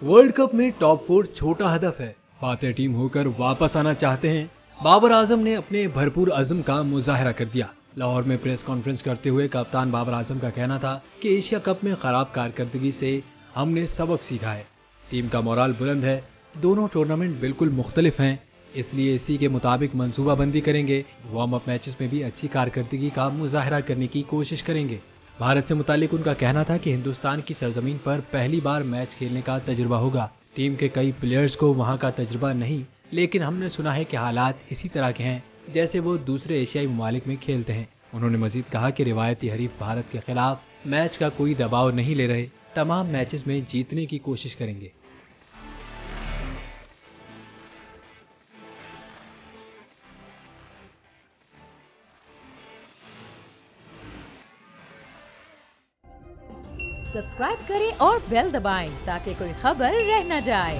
World cup में top 4 छोटा हदफ है। फातेह टीम होकर वापस आना चाहते हैं। बाबर आजम ने अपने भरपूर अज़्म का मुजाहरा कर दिया। लाहौर में प्रेस कॉन्फ्रेंस करते हुए कप्तान बाबर आजम का कहना था कि एशिया कप में खराब कारकर्दगी से हमने सबक सीखा है। टीम का मोराल बुलंद है। दोनों टूर्नामेंट बिल्कुल मुख्तलिफ हैं, इसलिए इसी के मुताबिक मंसूबाबंदी करेंगे। वार्म अप मैचेस में भी अच्छी कारकर्दगी का मुजाहरा करने की कोशिश करेंगे। भारत से मुतालिक उनका कहना था कि हिंदुस्तान की सरजमीन पर पहली बार मैच खेलने का तजुर्बा होगा। टीम के कई प्लेयर्स को वहां का तजुर्बा नहीं, लेकिन हमने सुना है कि हालात इसी तरह के हैं जैसे वो दूसरे एशियाई ममालिक में खेलते हैं। उन्होंने मजीद कहा कि रिवायती हरीफ भारत के खिलाफ मैच का कोई दबाव नहीं ले रहे, तमाम मैचेस में जीतने की कोशिश करेंगे। सब्सक्राइब करें और बेल दबाएं ताकि कोई खबर रह न जाए।